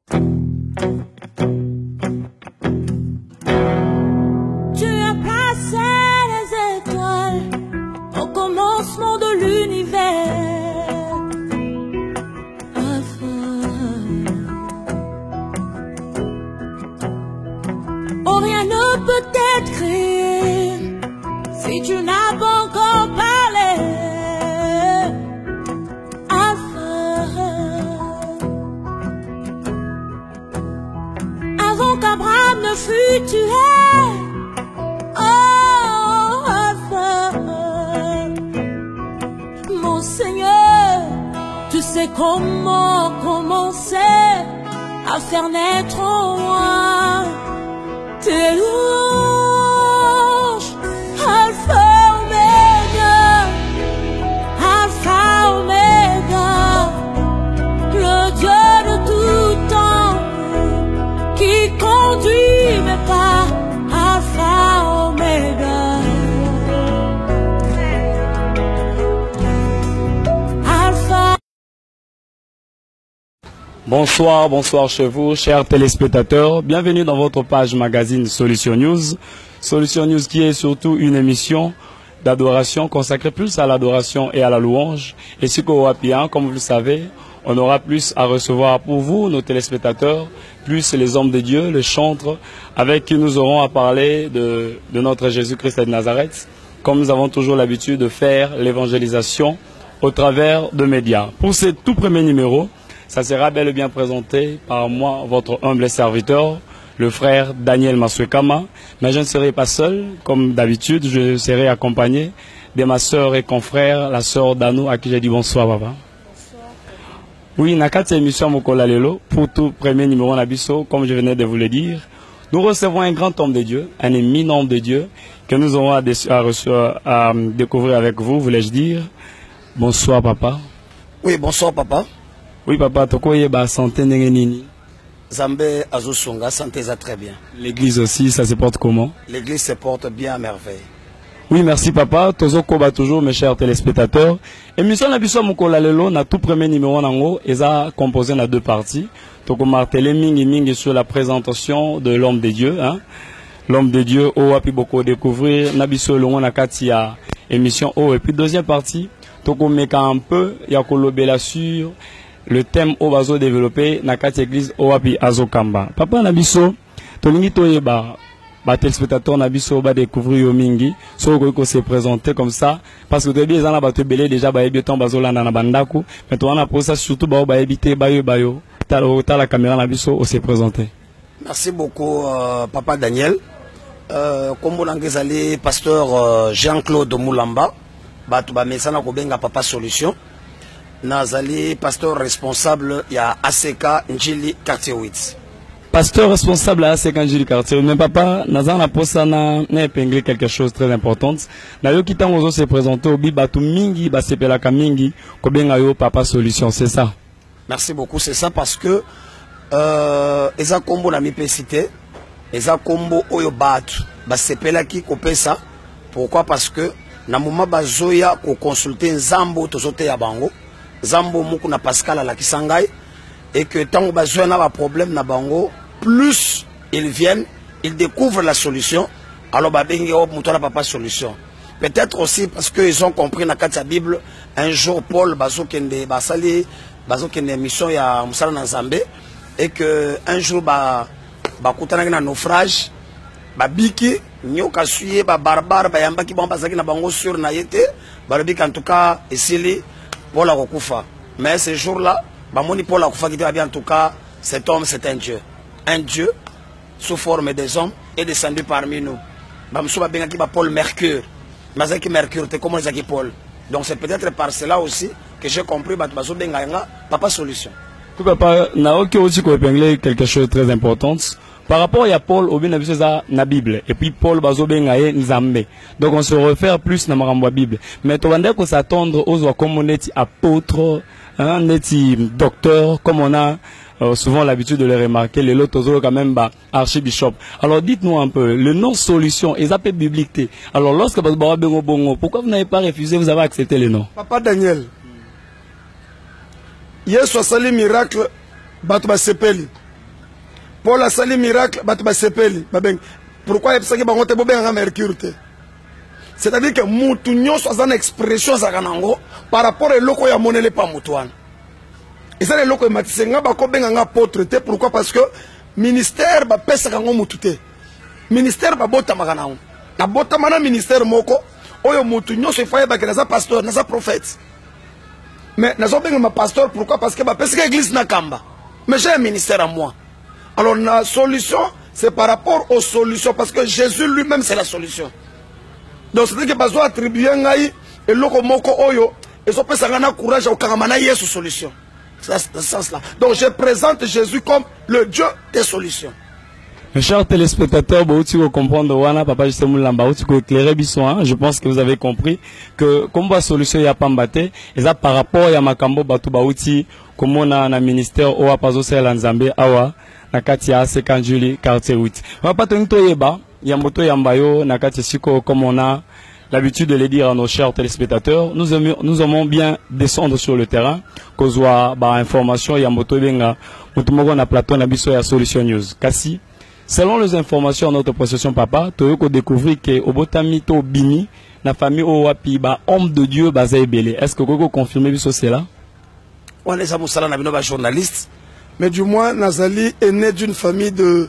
Tu as placé les étoiles au commencement de l'univers. Oh, rien ne peut être créé si tu n'as pas encore parlé. Avant qu'Abraham ne fût tué, oh Alpha, mon Seigneur, tu sais comment commencer à faire naître en moi tes louanges. Alpha, Omega, Alpha, Omega, le Dieu de tout temps qui conduit mes pas, Alpha, Omega. Alpha. Bonsoir, bonsoir chez vous, chers téléspectateurs. Bienvenue dans votre page magazine Solution News. Solution News qui est surtout une émission d'adoration consacrée plus à l'adoration et à la louange. Et si qu'au Wapien, comme vous le savez, on aura plus à recevoir pour vous, nos téléspectateurs, plus les hommes de Dieu, les chantres, avec qui nous aurons à parler de notre Jésus-Christ de Nazareth, comme nous avons toujours l'habitude de faire l'évangélisation au travers de médias. Pour ce tout premier numéro, ça sera bel et bien présenté par moi, votre humble serviteur, le frère Daniel Maswekama. Mais je ne serai pas seul, comme d'habitude, je serai accompagné de ma sœur et confrère, la sœur Danou, à qui j'ai dit bonsoir, papa. Oui, Nakati émission Mokola Lelo, pour tout premier numéro Nabiso, comme je venais de vous le dire, nous recevons un grand homme de Dieu, un éminent de Dieu, que nous aurons à découvrir avec vous, voulais-je dire. Bonsoir, papa. Oui, bonsoir, papa. Oui, papa, tokoye ba santé nini. Zambé Azusonga, santé ça très bien. L'église aussi, ça se porte comment? L'église se porte bien à merveille. Oui, merci papa. Tozo koba toujours, mes chers téléspectateurs. Émission Nabiso Mokola Lelo, na tout premier numéro nango, eza composé na deux parties. Toko martelé mingi sur la présentation de l'homme de Dieu, hein. L'homme de Dieu, oh, a pu beaucoup découvrir. Nabiso Longo Nakati a émission, oh, et puis deuxième partie, toko meka un peu, yakolobela sur le thème au bazo développé Nakati église Owapi Azokamba. Papa Nabiso, tolingi toyeba, ba téléspectateur Nabiso ba découvrir yo mingi, so ko se présenter comme ça parce que bien ezana ba te belé déjà ba ebi ton bazo landa na bandako, mais toi on a pour ça surtout ba ebité bayo. Ta la caméra Nabiso au se présenter. Merci beaucoup papa Daniel. Comme on a pasteur Jean-Claude Moulamba, ba tu ba mesana ko benga papa solution. Nazali pasteur responsable ya ACK Njili quartier 8. Pasteur responsable à ACK Njili quartier 8. Mais papa, nazana posa na épinglé quelque chose de très important. Na yo kitan ozo se présenter au batu mingi ba sepelaka mingi ko benga yo papa solution, c'est ça. Merci beaucoup, c'est ça parce que eza kombo na mipesité, eza kombo oyo batu ba sepelaki ko pesa. Pourquoi? Parce que na moment bazoya ko consulter nzambo tozote ya bango. Zambo muku na Pascal à la Kisangai et que tant que n'a pas problème na bango, plus ils viennent, ils découvrent la solution. Alors babengi o mutona papa solution. Peut-être aussi parce que ils ont compris na la Bible un jour Paul bazokende basali bazokende mission ya musala na Nzambe et que un jour bakutana na naufrage babiki nyoka suye ba barbare ba yambaki ba bazaki na bango sur na yete balobiki en tout cas esili Paul a Kufa. Mais ce jour-là, Paul a Kufa qui dit en tout cas, cet homme c'est un Dieu. Un Dieu sous forme des hommes est descendu parmi nous. Paul Mercure. Mais Mercure, c'est comment ils Paul. Donc c'est peut-être par cela aussi que j'ai compris papa solution. Papa, n'a aussi épinglé quelque chose de très important. Par rapport à Paul, au bien na Bible, et puis Paul bazobengaye Nzambe. Donc on se réfère plus na marambo Bible. Mais tu vas s'attendre aux comme on est apôtre, on est docteur, comme on a souvent l'habitude de le remarquer, les autres quand même archibishop. Alors dites-nous un peu, le nom solution, ils appellent biblique. Alors lorsque pourquoi vous n'avez pas refusé, vous avez accepté le nom? Papa Daniel, hier soit sali miracle, Batba Sepeli. Paul a sali miracle, pourquoi il y a un mercure? C'est-à-dire que Moutounion soit une expression par rapport à l'eau ya monnaie pas Moutouane. Et ça, les locaux matisenga bako benga apôtre. Pourquoi? Parce que ministère ba pesa kango mutute. Ministère ba bota magana. Na bota mana ministère moko. Oyo Moutounion se faye ba kenaza pasteur, naza prophète. Mais nazo benga ma pasteur. Pourquoi? Parce que ba pesa église na kamba. Mais j'ai un ministère à moi. Alors la solution, c'est par rapport aux solutions, parce que Jésus lui-même c'est la solution. Donc c'est-à-dire que bazo attribuer ngai et loko moko oyo et so pesa ngana courage au karamana yesu solution. C'est ce sens-là. Donc je présente Jésus comme le Dieu des solutions. Mes chers téléspectateurs, je pense que vous avez compris que comme la solution y a pas mbaté, et ça par rapport à makambo batu bauti comme on a un ministère ou à paso c'est l'anzambe awa nakati ya sekanjuli quartier 8. On va pas tenir to yeba, yamboto yambayo nakati siko comme on a l'habitude de le dire à nos chers téléspectateurs, nous aimons bien descendre sur le terrain, kozwa ba information yamboto benga mutumogo na plateau na biso ya Solution News. Kasi selon les informations de notre possession papa, tu as découvert que au Botamito Bini, la famille Owapi, homme de Dieu, est-ce que vous confirmez cela? On est un journaliste, mais du moins Nazali est né d'une famille de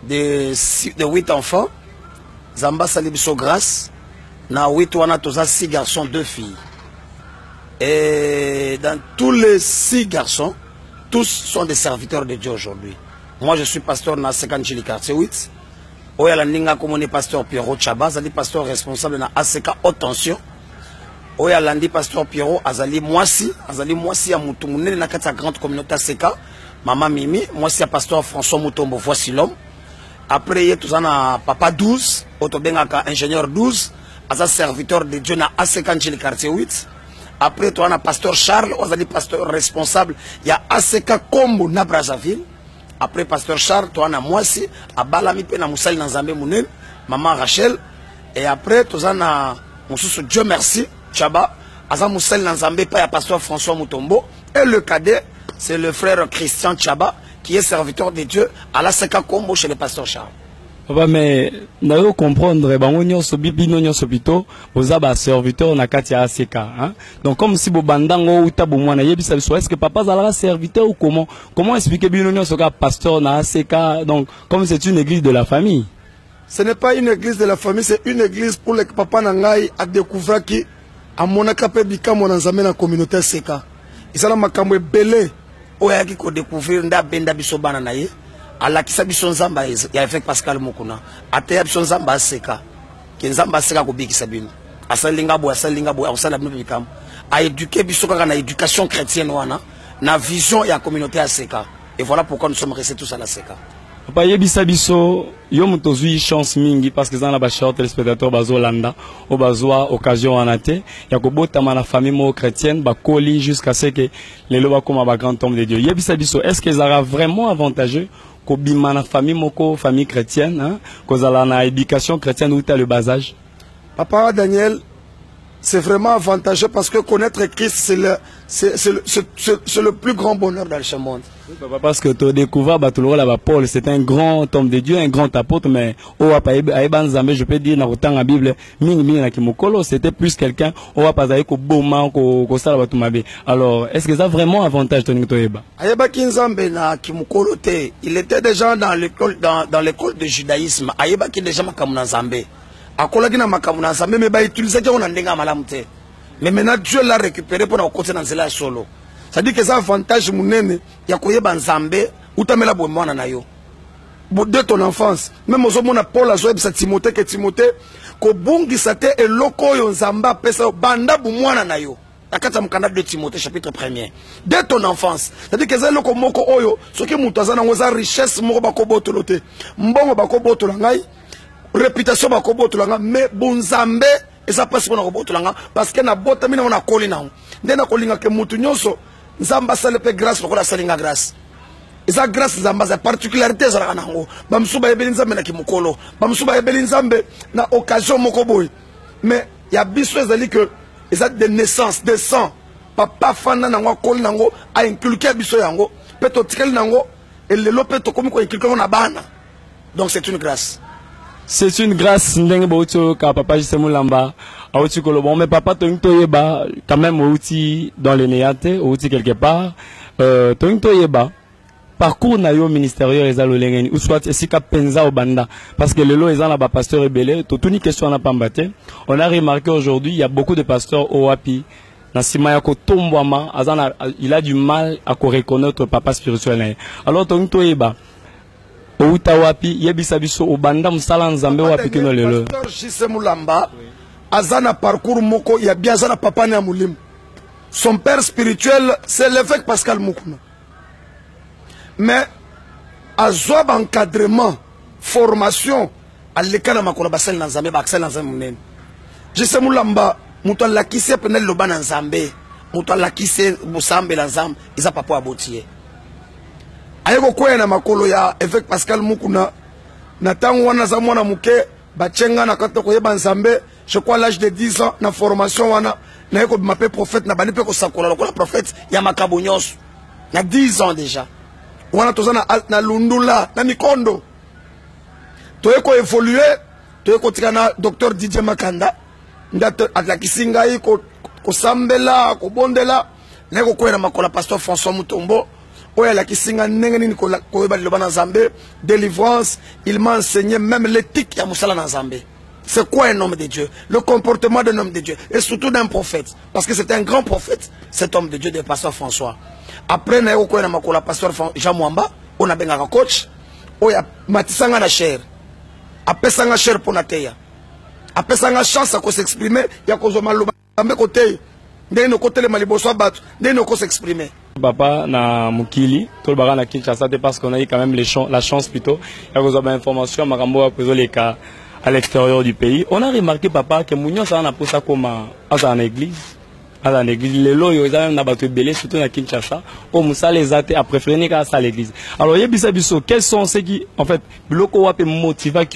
8 enfants. Zamba Salibiso grâce, na 8 on a tous 6 garçons, 2 filles. Et dans tous les 6 garçons, tous sont des serviteurs de Dieu aujourd'hui. Moi, je suis pasteur dans la Sekanjili quartier 8. Oya la ninga comme on est pasteur Pierrot Chaba, azali pasteur responsable dans ACK haute tension. Oya landi pasteur Pierrot, azali moisi ya mutumune na kata grande communauté ACK. Maman Mimi, moisi ya pasteur François Mutombo, voici l'homme. Après, il y a tout ça na papa 12, autobengaka ingénieur 12, azali serviteur de Dieu na Sekanjili quartier 8. Après, tu as pasteur Charles, azali pasteur responsable, il y a ACK Kombo na Brazzaville. Après pasteur Charles, toi na moi aussi, à Balami pe na Moussali na Zambé Mounen, maman Rachel, et après toi na Moussou Dieu merci, Chaba, Azam Moussali na Zambé pa ya pasteur François Mutombo, et le cadet, c'est le frère Christian Chaba, qui est serviteur de Dieu à la Seka Kombo chez le pasteur Charles. Papa, mais nous devons comprendre, vous avez un serviteur na katia ACK. Donc comme si vous bandango ou tabou mwana yebisa biso, est-ce que papa a un serviteur ou comment expliquer bien ce cas pasteur na ACK? Donc comme c'est une église de la famille. Ce n'est pas une église de la famille, c'est une église pour les papa nangai a découvert qui a monaka pe bika monanzame na communauté ACK. Et ça la makamwe belé oya ki ko découvrir nda benda biso bana na ye. ala kisabiso nzamba il y a avec Pascal Mokuna ateya biso nzamba seka ke nzamba seka ko bikisa bino asalinga bo asala bino bikam a éduquer biso kaka na éducation chrétienne wana na vision ya communauté ya seka et voilà pourquoi nous sommes restés tous à la seka. Papa yebisa biso yo mutozui chance mingi parce que dans la bachar téléspectateur bazo landa o bazwa occasion anate ya ko botama na famille mo chrétienne ba koli jusqu'à ce que les loba comme ba grand homme de Dieu. Yebisa biso est-ce que ça sera vraiment avantageux ko bima na famille moko famille chrétienne hein ko zala na éducation chrétienne ou t'as le bas âge? Papa Daniel, c'est vraiment avantageux parce que connaître Christ c'est le plus grand bonheur dans ce monde. Oui, papa, parce que tu découvres Paul, c'est un grand homme de Dieu, un grand apôtre, mais je peux dire dans la Bible, c'était plus quelqu'un, alors est-ce que ça a vraiment avantage il était déjà dans l'école de judaïsme, déjà mais maintenant Dieu l'a récupéré pour nous côté dans cela solo. Ça dit que ça avantage munene ya koyeba nzambe utamela bo mwana na yo. De ton enfance, même aux hommes Paul a joué sa Timothée que Timothée ko bungi sate e loko yo nzamba pesa banda bu mwana na yo. Akata mukanda de Timothée chapitre 1er. Dès ton enfance, ça dit que ça loko moko oyo soki mutu azana ngoza richesse moko bakobotolote. Mbongo bakobotolo ngai, réputation bakobotolo ngai, mais bunzambe et ça passe pour nous parce que na bota mina on a collé na ndena kolinga ke mutu nyonso nzamba sale pe grâce lokola salinga grâce et ça grâce nzamba sa particularité za nango bamsuba yebeli nzambe na kimukolo bamsuba yebeli nzambe na occasion moko boy mais ya biso ezali que ça de naissance de sang papa fana nango kol nango a inculquer biso yango peto tikeli nango et le lopé to comme quelqu'un on a bana. Donc c'est une grâce. C'est une grâce ndenge bauto ka papa Gisemu Lamba auti kolobon mais papa toyeba quand même outi dans le néate outi quelque part toyeba parcours na yo ministériel ezalo lengeni ou soit esika penza au banda parce que le lot ezan la ba pasteur rebelle to tuni question na pambate on a remarqué aujourd'hui il y a beaucoup de pasteurs au wapi na sima ya ko tombwama azana il a du mal à reconnaître papa spirituel alors toyeba Outa wapi yebisa biso obanda musala nzambe wapi kino lelo Pasteur Gisemu Lamba azana parcours moko ya bien azana papa na mulimu. Son père spirituel c'est l'évêque Pascal Mukuna. Mais azwa encadrement formation alekana makola basel na nzambe ba accès na nzambe munene. Gisemu Lamba muto lakise penel loba na nzambe muto lakise busambe na nzambe iza papa abotier. Ayeko kwena na makolo ya évêque Pascal Mukuna na tango wana za mwana muke bachenga na kato koyeba nzambe je crois l'âge de 10 ans na formation wana na yeko bimapé prophète na bani pe ko sakola lokola prophète ya makabo nyonso na 10 ans déjà wana tozana na lundula na mikondo toyeko évoluer toyeko tikana docteur Didier Makanda ndato atlakisinga yi ko sambela ko bondela na yeko kwena makola pasteur François Mutombo. Délivrance, il m'a enseigné même l'éthique ya musala na Zambé. C'est quoi un homme de Dieu? Le comportement d'un homme de Dieu et surtout d'un prophète, parce que c'est un grand prophète, cet homme de Dieu, de pasteur François. Après na yoko na makola pasteur Jean Mwamba, on a benga coach, oya matisanga na cher. Après sanga cher pour nateya. Après sanga chance à s'exprimer, ya ko zoma loba ambe côté. Ndé no côté le maliboso batu, ndé no ko s'exprimer. Papa na Mukili, tout le baran à Kinshasa, parce qu'on a eu quand même la chance plutôt. Il y a des informations, Marambo a posé les cas à l'extérieur du pays. On a remarqué, papa, que Mounion, ça a posé ça comme à l'église. À l'église, les lois, ils ont battu belé, surtout à Kinshasa. Au Moussa, les athées a préféré qu'à ça à l'église. Alors, il y a bisa biso, quels sont ceux qui, en fait, bloquent ou motivent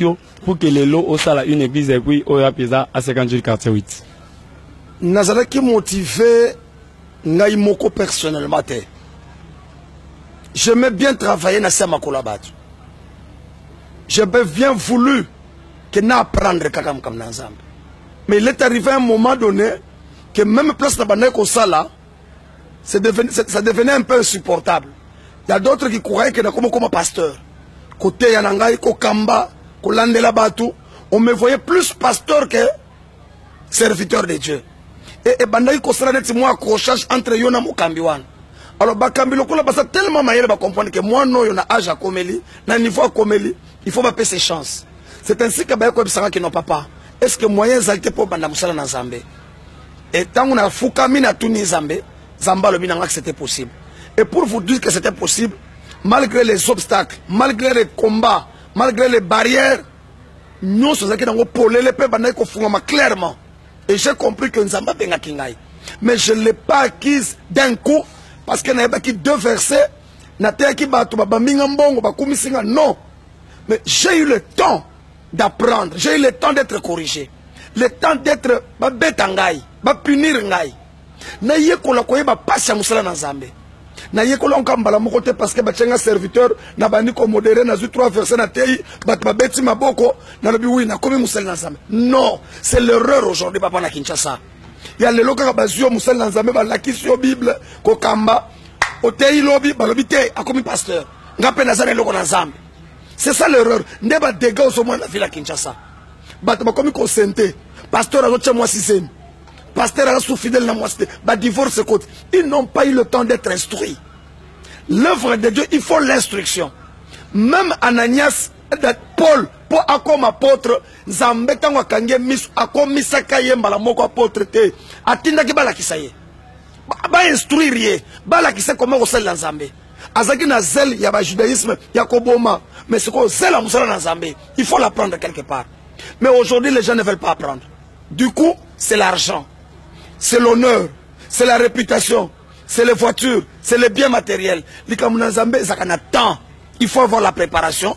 pour que les lois au à une église et puis au Yapisa à 58 quartier 8. Nazareth qui motivé. Ngai moko personnellement te. J'aimais bien travailler dans ce makolabat. J'ai bien voulu que n'a apprendre kakam comme ensemble. Mais il est arrivé un moment donné que même place de bané ko sala, ça devenait un peu insupportable. Il y a d'autres qui croyaient que comme pasteur. Côté yanangai ko kamba, ko landela batu, on me voyait plus pasteur que serviteur de Dieu. Et bandai ko sera net moi accrochage entre yona mukambi wana. Alors bakambi lokola basa tellement mayele ba comprendre que moi non yona âge à komeli, na niveau à komeli, il faut pas payer ses chances. C'est ainsi que ba ko bisanga que non papa. Est-ce que moyen zalité pour banda musala na Zambé? Et tant on a fukami na tuni Zambé, Zamba le binanga que c'était possible. Et pour vous dire que c'était possible, malgré les obstacles, malgré les combats, malgré les barrières, nous sommes aquí dans polé les pe banda ko fungama clairement. Et j'ai compris que Nzamba benga kingai. Mais je ne l'ai pas acquise d'un coup. Parce que n'y a pas que 2 versets. Non. Mais j'ai eu le temps d'apprendre. J'ai eu le temps d'être corrigé. Le temps d'être bêtangai. Punir ngai. Na yekola koye ba passer musala na Nzambe. Na yekola nkambala mokote parce que batchenga serviteur na bani ko modéré na 3 versets na tei bat ba beti maboko na lobi oui na komi musala na Nzambe. Non, c'est l'erreur aujourd'hui papa na Kinshasa. Il y a le loka bazio musala na Nzambe ba lakisio Bible ko kamba o tei lobi ba lobi te akomi pasteur. Ngape na zana loko na Nzambe. C'est ça l'erreur. Ndeba dégâts au moins la ville à Kinshasa. Bat ba komi ko senté. Pasteur a roche moi système. Pasteur a sous fidèle na moi ba divorce côté. Ils n'ont pas eu le temps d'être instruits. L'œuvre de Dieu, il faut l'instruction. Même Ananias, Paul, pour comme apôtre, Nzambe tango kange mis akomisa kayemba la moko apôtre te. Atinda ki bala kisaye. Ba instruire ye, bala kisa comment on sait Nzambe. Azaki na zel ya ba judaïsme, ya koboma, mais c'est quoi zel a musala Nzambe. Il faut l'apprendre quelque part. Mais aujourd'hui les gens ne veulent pas apprendre. Du coup, c'est l'argent. C'est l'honneur, c'est la réputation, c'est les voitures, c'est les biens matériels. Il faut avoir la préparation.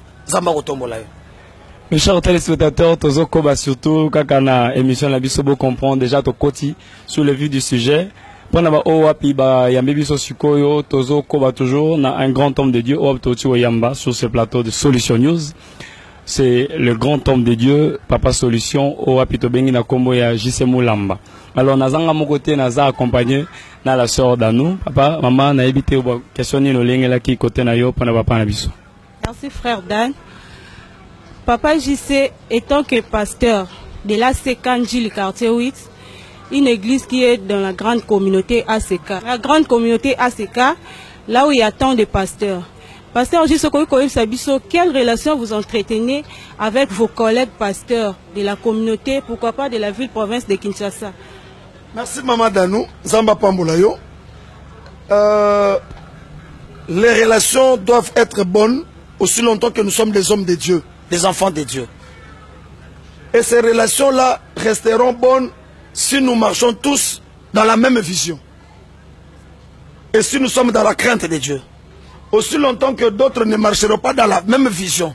Mes chers téléspectateurs, Tozo Koba surtout, quand on a émission la Bisobo comprend déjà ton côté sur le vue du sujet. Pona ba o wapi ba yambe biso sikoyo tozo ko ba toujours na un grand homme de Dieu o toti o yamba sur ce plateau de Solution News. C'est le grand homme de Dieu, Papa Solution o wapi to bengi na kombo ya JC Mulamba. Alors nazanga mon côté naza accompagné na la sœur Danou. Papa, maman na ebité o questionner no lengela ki côté na yo pona papa na biso. Merci frère Dan. Papa JC étant que pasteur de l'ACK Njili quartier 8, une église qui est dans la grande communauté ACK. La grande communauté ACK, là où il y a tant de pasteurs. Pasteur JC, quelle relation vous entretenez avec vos collègues pasteurs de la communauté, pourquoi pas de la ville-province de Kinshasa? Merci Maman Danou, Zamba Pambolayo. Les relations doivent être bonnes aussi longtemps que nous sommes des hommes de Dieu, des enfants de Dieu. Et ces relations-là resteront bonnes si nous marchons tous dans la même vision. Et si nous sommes dans la crainte de Dieu. Aussi longtemps que d'autres ne marcheront pas dans la même vision,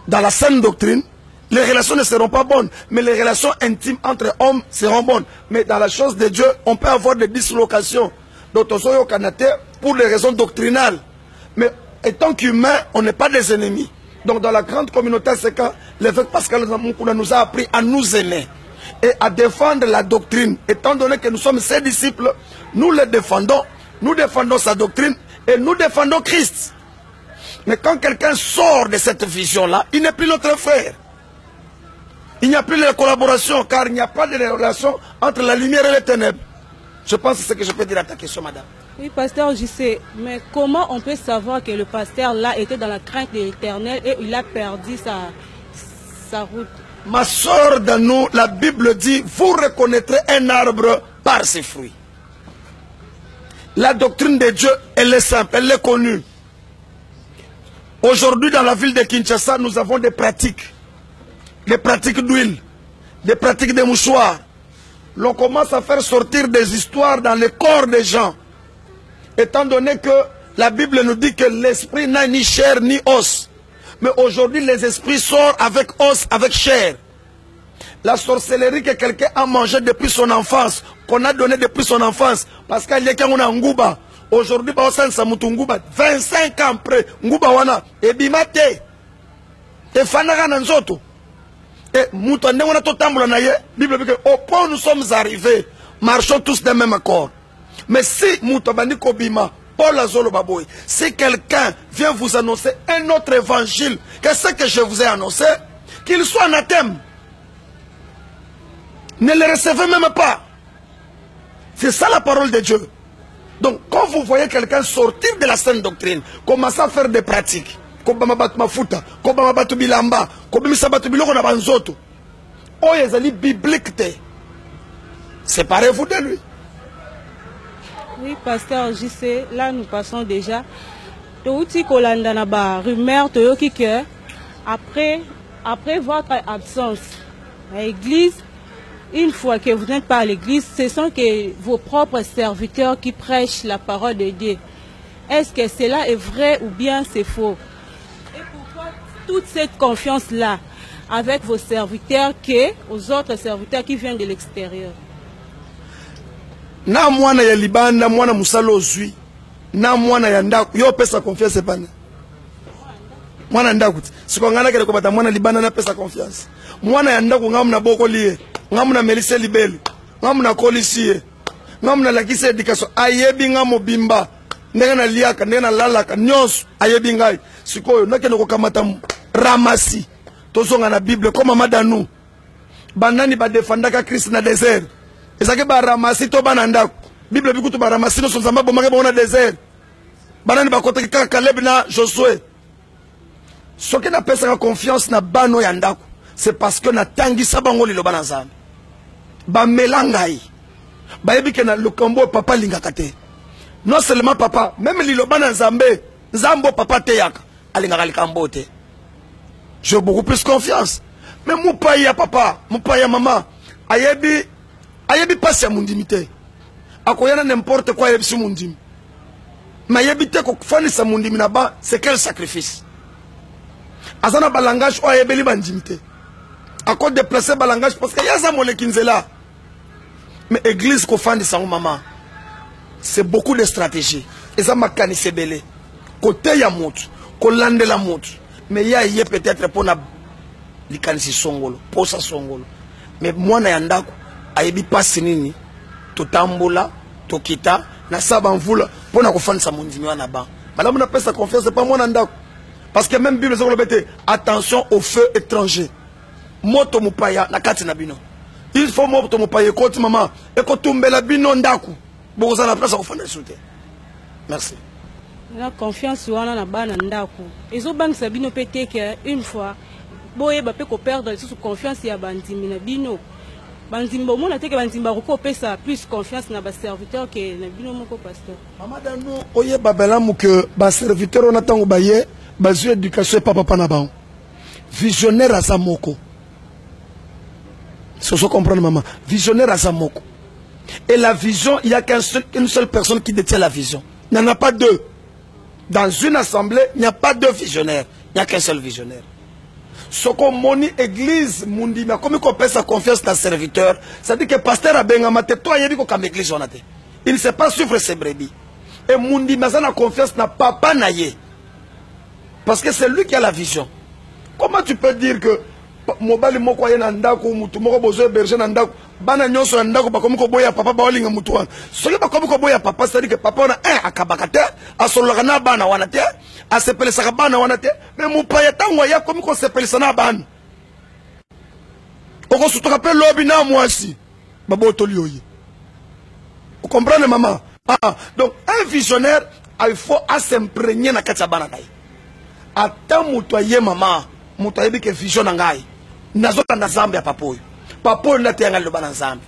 dans la saine doctrine, les relations ne seront pas bonnes. Mais les relations intimes entre hommes seront bonnes. Mais dans la chose de Dieu, on peut avoir des dislocations. Pour des raisons doctrinales. Mais étant qu'humains, on n'est pas des ennemis. Donc dans la grande communauté, c'est quand l'évêque Pascal nous a appris à nous aimer et à défendre la doctrine. Étant donné que nous sommes ses disciples, nous les défendons, nous défendons sa doctrine et nous défendons Christ. Mais quand quelqu'un sort de cette vision-là, il n'est plus notre frère. Il n'y a plus de collaboration car il n'y a pas de relation entre la lumière et les ténèbres. Je pense que c'est ce que je peux dire à ta question, madame. Oui, pasteur, je sais, mais comment on peut savoir que le pasteur là était dans la crainte de l'Éternel et il a perdu sa route? Ma soeur Danou, la Bible dit, vous reconnaîtrez un arbre par ses fruits. La doctrine de Dieu, elle est simple, elle est connue. Aujourd'hui, dans la ville de Kinshasa, nous avons des pratiques d'huile, des pratiques de mouchoirs. L'on commence à faire sortir des histoires dans le corps des gens. Étant donné que la Bible nous dit que l'esprit n'a ni chair ni os. Mais aujourd'hui, les esprits sortent avec os, avec chair. La sorcellerie que quelqu'un a mangé depuis son enfance, qu'on a donné depuis son enfance, parce qu'il y a quelqu'un qui a Ngouba. Aujourd'hui, 25 ans après, Ngouba wana, et bimate, et fanara nanzoto. Et moutane wana to tambola na ye, Bible dit que au point où nous sommes arrivés, marchons tous d'un même accord. Mais si moutabani kobima, Paul Azolo Baboy, si quelqu'un vient vous annoncer un autre évangile que ce que je vous ai annoncé, qu'il soit anathème, ne le recevez même pas. C'est ça la parole de Dieu. Donc quand vous voyez quelqu'un sortir de la saine doctrine, commencer à faire des pratiques, séparez-vous de lui. Oui, pasteur, je sais, là nous passons déjà. Rumeur, après votre absence à l'église, une fois que vous n'êtes pas à l'église, ce sont que vos propres serviteurs qui prêchent la parole de Dieu. Est-ce que cela est vrai ou bien c'est faux? Et pourquoi toute cette confiance-là avec vos serviteurs aux autres serviteurs qui viennent de l'extérieur? Na mwana ya libanda mwana musalo zui na mwana ya ndaku yo pesa confiance pana mwana ndaku sikongana kele ko bata mwana libanda na pesa confiance mwana ya ndaku ngamna boko liye ngamna melise libele ngamna kolisiye ngamna lakise education ayebi ngamo bimba ndenge na liaka ndenge na lalaka nyonso ayebi ngai sikoyo nakene ko kamata ramasi tozonga na Bible comme Maman Danou bandani ba defendaka Christ na désert. Et ça que baramasi to bananda Bible bikutu baramasi no sonzamba bomaka bona désert banani bakota ka Caleb na Josué ce que na pesa confiance na bano ya ndako c'est parce que na tangi sabango lilo bana nzambe ba melangai ba yebike na lokambo papa lingaka te non seulement papa même lilo bana nzambe nzambo papa te yaka alingaka likambo te j'ai beaucoup plus confiance mais mupa ya papa mupa ya maman ayebi pasi ya mundimite akoyana n'importe quoi yebi si mundimi mais ayebi te ko fanisa mundimi na ba c'est quel sacrifice azana balangage o ayebeli bandimite ako déplacer balangage parce que yaza moleki nzela mais église ko fandisa ngo maman c'est beaucoup de stratégie. Et ça m'a canissé belé. Côté ya mout, kolande la mout. Mais ya yé peut-être pour na likanisi songolo, pour sa songolo. Mais moi na yandako, ayebi pas nini, to tambola, to kita, na sabanvula, pour na kofan sa mondimi wana ba. Madame na pesa confiance, c'est pas moi nandako. Parce que même Bible c'est attention au feu étranger. Moto mupaya na kati na bino. Il faut moto mupaya koti maman et ko tumbela bino ndaku. Boza na place kofanda soute. Merci. La confiance wana na bana ndaku. Ezo bank sa bino pété que une fois boye ba pe ko perdre sous confiance ya bandimi na bino. Bandimbo mona te que bandimba ko pesa plus confiance na ba serviteur que na bino moko pasteur. Maman dano oye babela mu que ba serviteur on attend baye bazu éducation papa na ba. Visionnaire à Zamoko. C'est ce que comprendre maman. Visionnaire à Zamoko. Et la vision, il n'y a qu'une seule personne qui détient la vision. Il n'y en a pas deux. Dans une assemblée, il n'y a pas deux visionnaires. Il n'y a qu'un seul visionnaire. Ce qu'on moni église, mundi, mais comme on peut sa confiance dans le serviteur, ça dit que pasteur a bien amaté, toi, il y a dit qu'on église, il ne sait pas suivre ses brebis. Et mundi, mais ça a confiance n'a pas naïe. Parce que c'est lui qui a la vision. Comment tu peux dire que mobali moko ye na ndako mutu moko bozo berger na ndako bana nyonso na ndako bakomi ko boya papa ba olinga mutu wana soki bakomi ko boya papa c'est-à-dire que papa na akabaka te asololaka na bana wana te asepelesaka bana wana te mais mupaya tango ya komi ko sepelisa na bana oko sutoka pe lobi na mwasi babotoli oyi. Vous comprenez maman? Donc un visionnaire il faut s'imprégner na kati ya bana naye ata mutu aye maman mutu ayebi ke vision na ngai nazoka na Zambia papoyo papoyo natenga loba na Zambia.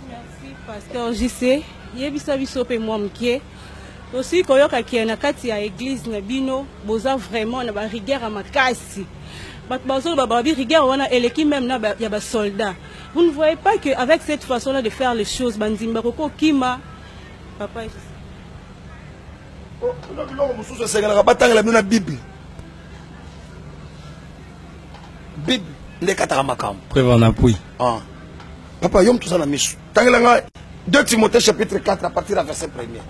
Merci pasteur JC yebisa biso pe moi mkie aussi koyoka ki na kati ya église na bino boza vraiment na ba rigueur à makasi bat bazo ba rigueur wana eleki même na ya ba soldats. Vous ne voyez pas que avec cette façon là de faire les choses bandimba koko kima papa la Bible. Bible, les kataramakam. Prévent appui. Papa, yom tout ça na misu. 2 Timothée chapitre 4 à partir du verset 1er.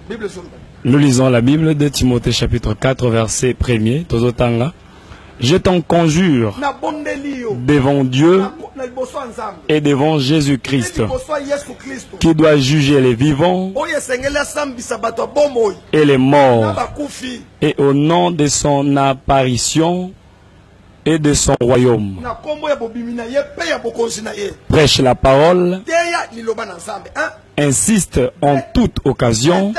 Bible sur. Nous lisons la Bible de Timothée chapitre 4 verset 1er. Tozotanga. Je t'en conjure devant Dieu et devant Jésus-Christ qui doit juger les vivants et les morts et au nom de son apparition et de son royaume. Prêche la parole, insiste en toute occasion,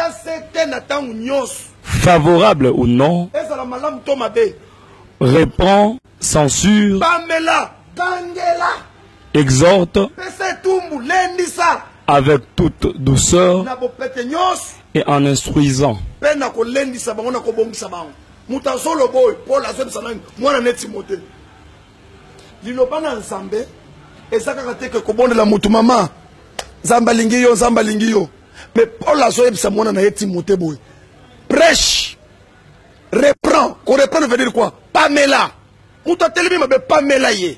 favorable ou non, reprend, censure, exhorte avec toute douceur et en instruisant. Prêche, reprend. Qu'on reprend veut dire quoi? Pamela. Mouta telemi mabe Pamela ye.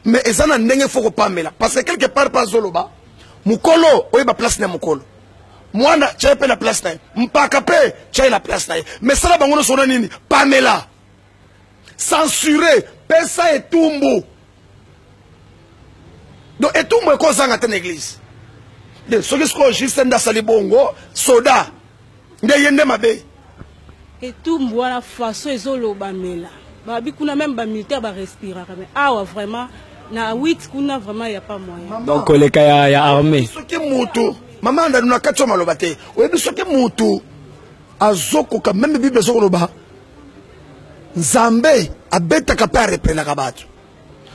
Mais ezana ndenge foko Pamela. Parce que quelque part pas zoloba. Mukolo, oye ba place na mukolo. Mwana, tchaye pe la place na ye. Mpaka pe, tchaye la place na ye. Mais ça la bangono sona nini? Pamela. Censuré. Pesa etumbu. Donc etumbu eko zanga ten église. De ce qui se passe juste nda salibongo, soda. Nde yende mabe. Et tout moi la façon ezolo bamela babi kuna même ba militaire ba respirer mais ah vraiment na 8 kuna vraiment il y a pas moyen. Donc les cas ya armée soki mutu maman nda na katso maloba te oyebi soki mutu azoko ka même bible zoko loba nzambe abeta ka pa reprendre ka battu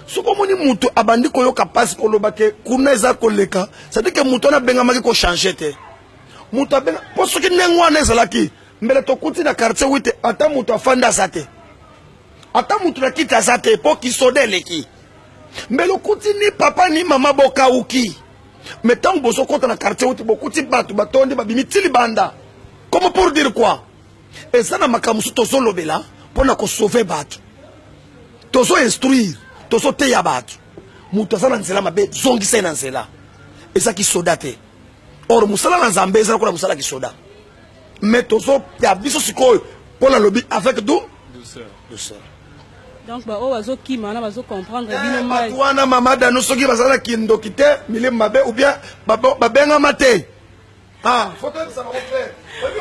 soko moni mutu abandi ko yoka passe ko loba ke kuna eza koleka ça dit que mutu na benga maki ko changer te mutu benga po soki nengwa na ezalaki mbele tokuti na quartier wite ata mutu afanda zate ata mutu na kita zate po kisode leki mbele kuti ni papa ni mama boka uki metango boso kota na quartier wite bokuti batu batondi babimi tili banda comme pour dire quoi et ça na makamusu tozo lobela pona ko sauver batu tozo instruire tozo teya batu mutu azana nzela mabe zongi sena nzela eza ki soda te. Or musala na Nzambe eza ko musala ki soda. Mais tozo ya biso sikoyo pour la lobby avec douceur. Donc bah ozo ki mana bazo comprendre bino mai. Wana mama dano soki bazala kindo kite mile mabe ou bien babenga mate. Ah, faut que ça va faire.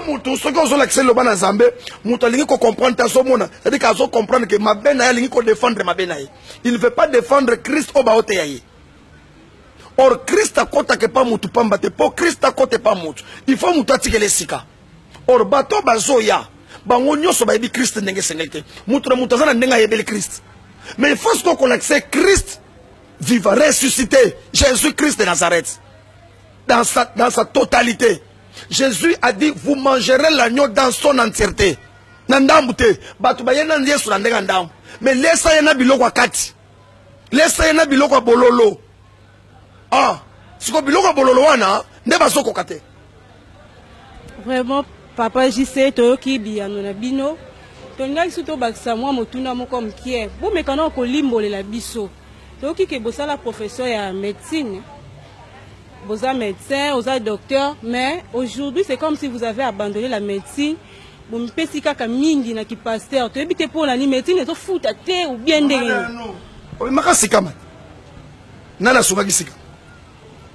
Mutu soki ozo l'accès le bana Nzambe, mutu alingi ko comprendre ta somona. C'est-à-dire qu'azo comprendre que mabe na alingi ko défendre mabe na. Il ne veut pas défendre Christ au baote yayi. Or Christ a kota ke pas mutu pambate, pour Christ a kote pas mutu. Il faut mutu atikele sika. Or bato bazoya. Bango nyoso ba yebi Christ ndenge sengete. Mutu na mutu azana ndenga yebeli Christ. Mais il faut qu'on accepte Christ vivant, ressuscité. Jésus-Christ de Nazareth. Dans sa totalité. Jésus a dit, vous mangerez l'agneau dans son entièreté. Nandambute. Batu ba yena ndiye sur ndenga ndam. Mais laissa yena biloko akati. Laissa yena biloko bololo. Ah, siko biloko bololo wana ndeba soko kate. Vraiment Papa JC toyoki biyano na bino tongai suto bakisa mwa motuna moko mkie bo mekana ko limbolela biso toyoki ke bosala professeur ya médecine boza médecin oza docteur mais aujourd'hui c'est comme si vous avez abandonné la médecine bo mpesi kaka mingi na ki pasteur toyebi te pour la ni médecine ezo futa te ou bien ndenge o makasika man nana soba kisika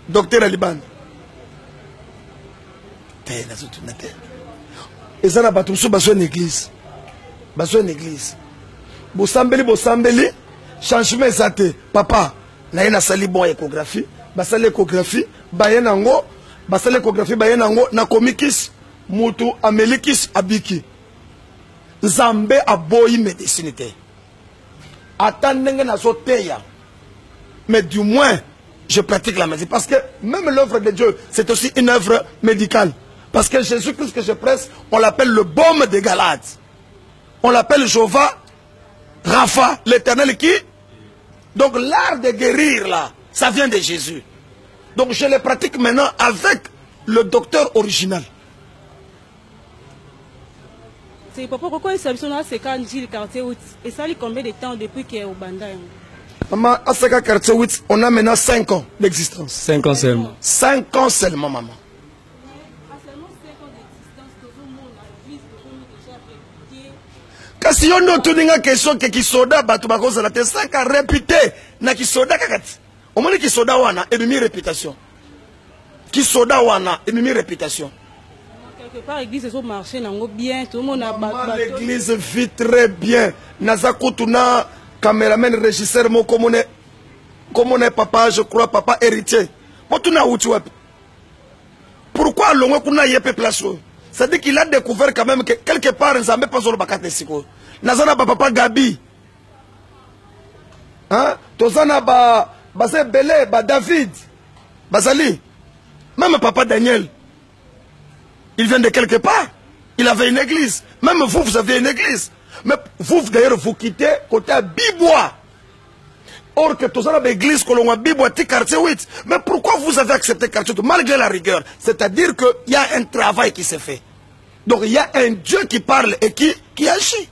docteur Alibanda te na zotu na te. Et ça n'a pas tout ça, besoin d'église. Besoin d'église. Bosambeli, changement exact. Papa, na yena sali bon échographie, basali échographie, bayenango, basali échographie, bayenango, na komikis, mutu, amelikis, abiki. Nzambe aboyi médecine te. Attendez na soteya. Mais du moins, je pratique la médecine. Parce que même l'œuvre de Dieu, c'est aussi une œuvre médicale. Parce que Jésus-Christ que je presse, on l'appelle le baume de Galade. On l'appelle Jéhovah, Rapha, l'éternel qui. Donc l'art de guérir là, ça vient de Jésus. Donc je le pratique maintenant avec le docteur original. C'est pourquoi il s'agit de ces cas de quartier et ça combien de temps depuis qu'il est au Banda? Maman, à Seka quartier 8, on a maintenant 5 ans d'existence. 5 ans seulement. 5 ans seulement, maman. Kasi yondo tuninga question ke kisoda batu bakoza na te 5 ans répété na kisoda kakati. Omoni kisoda wana ennemi réputation. Kisoda wana ennemi réputation. Quelque part l'église est au marché nango bien tout le monde a l'église vit très bien. Nazaku tuna caméraman régisseur mo comme on est papa je crois papa héritier. Mo tuna uti wapi. Pourquoi longo kuna yepe place? C'est-à-dire qu'il a découvert quand même que quelque part Nzambe pas sur bakate siko. Nazana papa Gabi. Hein? Tozana ba Belé, ba David. Bazali. Même papa Daniel. Il vient de quelque part. Il avait une église. Même vous, vous avez une église. Mais vous, d'ailleurs, vous quittez côté Bibois. Or que Tozana ba église kolonga Bibois ti quartier 8. Mais pourquoi vous avez accepté quartier 8 malgré la rigueur? C'est-à-dire qu'il y a un travail qui s'est fait. Donc il y a un Dieu qui parle et qui agit.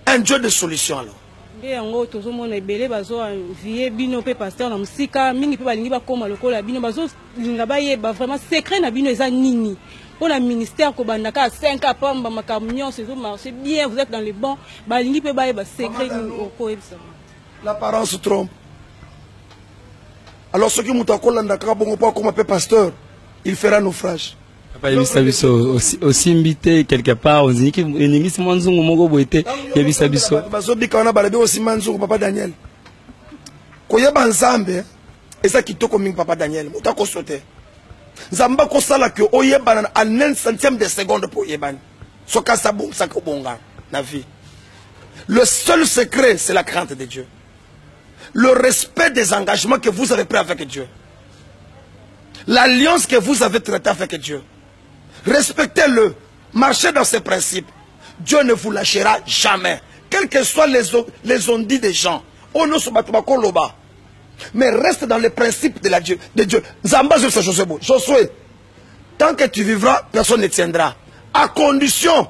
Un Dieu de solution alors. Yango tozo mona ebele bazo vie bino pe pasteur na musika mingi pe balingi ba koma lokola bino bazo linga ba yeba vraiment secret na bino eza nini. Pour le ministère ko bandaka 5 ans pamba makamnyon c'est tout marché bien vous êtes dans les bons balingi pe ba yeba secret ko ebisa. L'apparence trompe. Alors ceux qui mutakola ndaka bongo pas comme pasteur, il fera naufrage. Papa Yebisabiso aussi invité quelque part on dit que Eningisi Manzungu moko boité Yebisabiso bazobika wana balabi aussi Manzungu papa Daniel koyeba Nzambe eza kitoko mingi papa Daniel mutako sauter Nzamba ko sala que oyeba en 1 centième de seconde pour yebani soka sabou sako bonga na vie. Le seul secret c'est la crainte de Dieu, le respect des engagements que vous avez pris avec Dieu, l'alliance que vous avez traitée avec Dieu. Respectez-le, marchez dans ses principes. Dieu ne vous lâchera jamais. Quels que soient les ondits des gens. Mais reste dans les principes de Dieu. Zamba Josué, tant que tu vivras, personne ne tiendra. À condition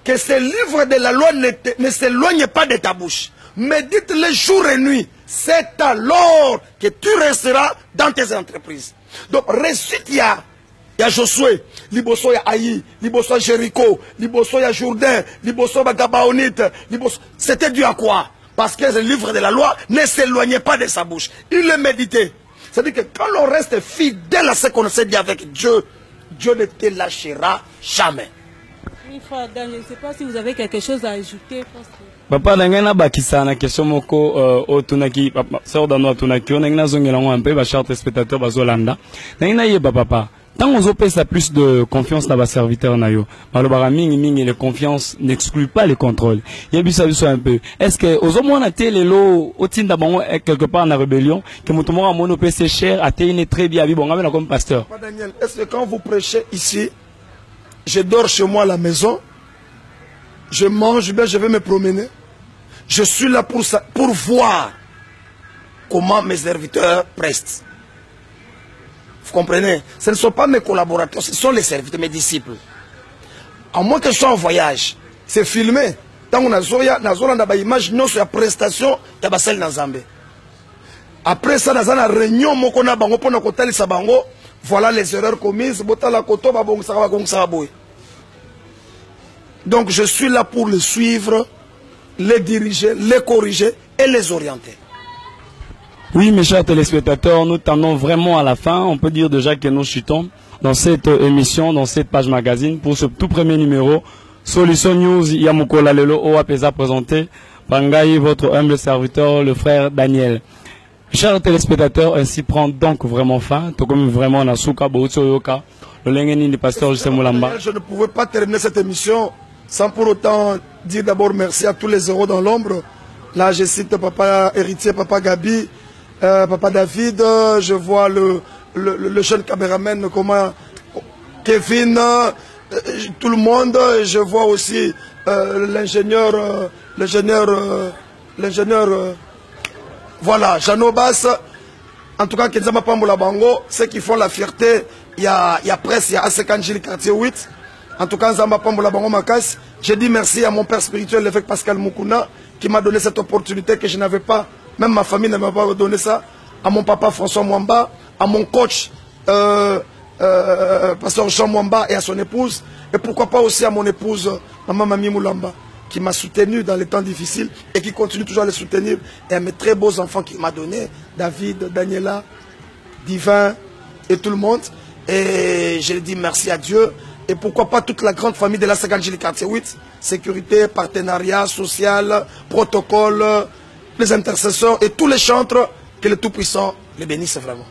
que ce livre de la loi ne s'éloigne pas de ta bouche. Médite-le jour et nuit. C'est alors que tu resteras dans tes entreprises. Donc, réussite, il y a Josué, liboso il y a Aïe, liboso il y a Jéricho, liboso il y a Jourdain, liboso il y a Gabaonite, c'était dû à quoi? Parce que le livre de la loi ne s'éloignait pas de sa bouche. Il le méditait. C'est-à-dire que quand l'on reste fidèle à ce qu'on s'est dit avec Dieu, Dieu ne te lâchera jamais. Oui, frère Dan, je ne sais pas si vous avez quelque chose à ajouter. Papa, nangana bakisa na question moko otunaki papa sœur dano tunaki nangana zongela ngompe ba chers spectateurs bazolanda. Nangana yeba papa. Tant on opère plus de confiance dans les serviteurs nayo. Malobara mingi les confiance n'exclut pas les contrôles. Yebisa biso un peu. Est-ce que aux hommes on a télé lo otinda bango quelque part en rébellion que mutumo a mono pc cher a téine très bien bi bonga comme pasteur. Papa Daniel, est-ce que quand vous prêchez ici, je dors chez moi à la maison, je mange bien, je vais me promener. Je suis là pour ça, pour voir comment mes serviteurs prestent. Vous comprenez? Ce ne sont pas mes collaborateurs, ce sont les serviteurs, mes disciples. À moins que je sois en voyage, c'est filmé. Tant qu'on a une image, non, c'est la prestation de la salle Nazambe. Après ça, dans la réunion, voilà les erreurs commises. Donc je suis là pour les suivre, les diriger, les corriger et les orienter. Oui, mes chers téléspectateurs, nous tendons vraiment à la fin. On peut dire déjà que nous chutons dans cette émission, dans cette page magazine, pour ce tout premier numéro. Solution News, Yamukola Lelo Oapesa présenté par Ngaï, votre humble serviteur, le frère Daniel. Chers téléspectateurs, ainsi prend donc vraiment fin. Tout comme vraiment Nasuka, Boutsoyoka, le Lengeni du pasteur Justin Moulamba. Je ne pouvais pas terminer cette émission sans pour autant dire d'abord merci à tous les héros dans l'ombre. Là, je cite Papa Héritier, Papa Gabi, Papa David, je vois le jeune caméraman, comment Kevin, tout le monde, je vois aussi l'ingénieur, voilà, Jeannot Bass. En tout cas, Kenzama Pambola Bango, ceux qui font la fierté, il y a presse, il y a Asekanjili quartier 8. En tout cas, Nzamba Pambola Bango Makas. Je dis merci à mon père spirituel, l'évêque Pascal Moukouna, qui m'a donné cette opportunité que je n'avais pas. Même ma famille ne m'a pas donné ça. À mon papa François Mwamba, à mon coach Pasteur Jean Mwamba et à son épouse. Et pourquoi pas aussi à mon épouse Maman Mami Moulamba, qui m'a soutenu dans les temps difficiles et qui continue toujours à les soutenir. Et à mes très beaux enfants qu'il m'a donné, David, Daniela, Divin et tout le monde. Et je dis merci à Dieu. Et pourquoi pas toute la grande famille de la Sakanjili quartier 8, sécurité, partenariat social, protocole, les intercesseurs et tous les chantres, que le Tout-Puissant les bénisse vraiment.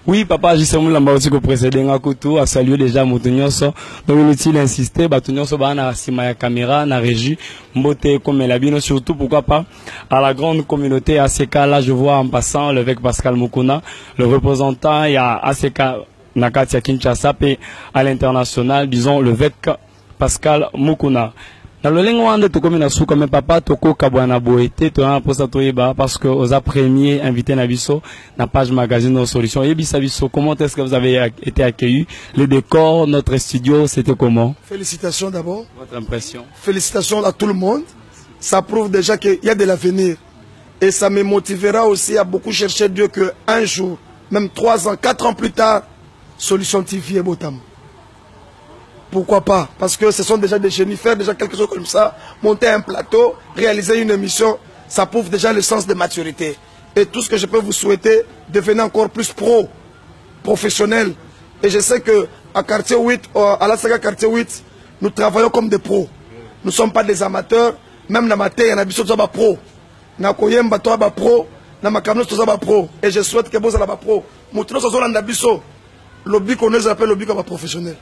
Oui, papa, Justin Moulamba aussi que précédé Ngakutu a salué déjà Moutounyoso. Donc inutile d'insister, Batounyoso ba na sima ya caméra, na régie, mbote comme Elabino, surtout pourquoi pas à la grande communauté ACK. Là, je vois en passant l'évêque Pascal Moukouna, le représentant, il y a ACK Nakatia Kinshasa et à l'international, disons l'évêque Pascal Moukouna. Dans le lingue de comme na comme papa toko kabwana boete to un posta toyeba parce que aux premiers invités na biso na page magazine nos solutions et biso comment est-ce que vous avez été accueillis, le décor, notre studio, c'était comment? Félicitations d'abord. Votre impression? Félicitations à tout le monde. Ça prouve déjà qu'il y a de l'avenir et ça me motivera aussi à beaucoup chercher Dieu que un jour, même 3 ans, 4 ans plus tard, Solution TV et Botam. Pourquoi pas? Parce que ce sont déjà des génies. Faire déjà quelque chose comme ça, monter un plateau, réaliser une émission, ça prouve déjà le sens de maturité. Et tout ce que je peux vous souhaiter, devenez encore plus professionnel. Et je sais que à quartier 8, à la saga quartier 8, nous travaillons comme des pros. Nous ne sommes pas des amateurs. Même dans ma terre, il y en a des pro. Na koyemba to ba pro, na makamno to ba pro. Et je souhaite que vous soyez pro. Moutino so zolanda biso. Lobby qu'on nous appelle lobby comme professionnel.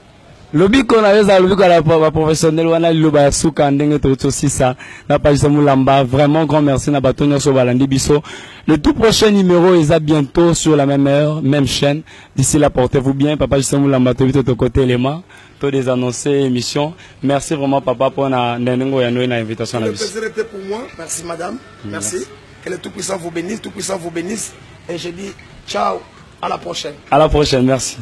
Lobby qu'on a lobby comme professionnel, on a le basuka ndenge to aussi ça. La page de Moulamba, vraiment grand merci na batonya so balandi biso. Le tout prochain numéro est bientôt sur la même heure, même chaîne. D'ici là, portez-vous bien. Papa Justin Moulamba, tu es de côté les mains. Tout des annoncés émission. Merci vraiment papa pour na nengo ya noé na invitation à la vie. Le plaisir était pour moi. Merci madame. Merci. Que le Tout-Puissant vous bénisse, Tout-Puissant vous bénisse. Et je dis ciao, à la prochaine. À la prochaine, merci.